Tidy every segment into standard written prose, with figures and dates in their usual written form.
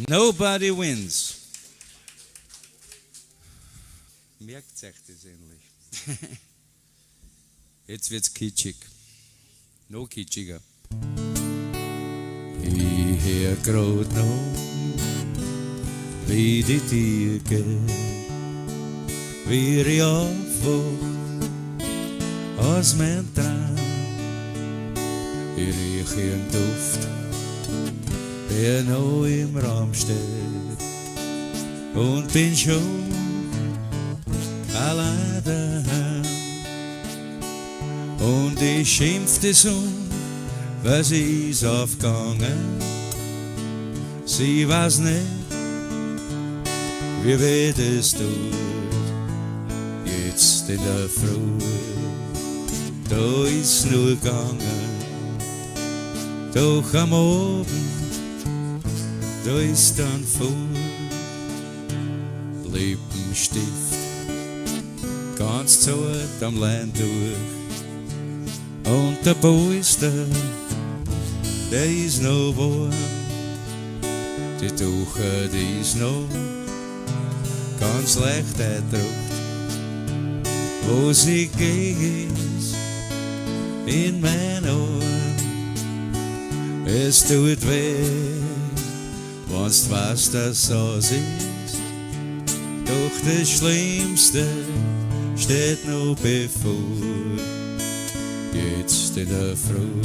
Nobody wins. Merkt euch das endlich. Jetzt wird's kitschig. Noch kitschiger. Ich hör grad noch, wie die Tier geht, wie ich aufwach aus meinem Traum. Ich riech ihren Duft, der noch im Raum steht, und bin schon allein daheim. Und ich schimpf das was ist aufgegangen. Sie weiß nicht, wie weh das tut. Jetzt in der Früh, da ist nur gegangen. Doch am Abend, da ist dann voll Lippenstift, ganz zart am Lein durch. Und der Polster, der ist noch warm, die Tuche, die ist noch ganz leicht eindruckt. Wo sie geht in mein Arm, es tut weh, wenn's weißt, dass es ist. Doch das Schlimmste steht noch bevor. Jetzt in der Früh,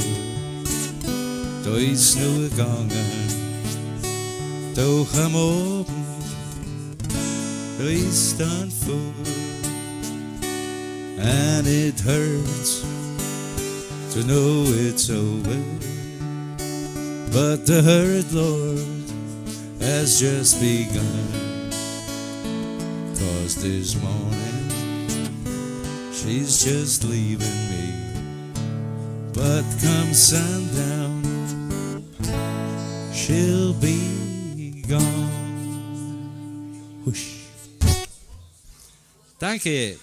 da ist nur gegangen. Doch am Abend, da ist dann vor. And it hurts to know it's over, but the hurt, Lord, has just begun. 'Cause this morning she's just leaving me, but come sundown she'll be gone. Husch. Danke.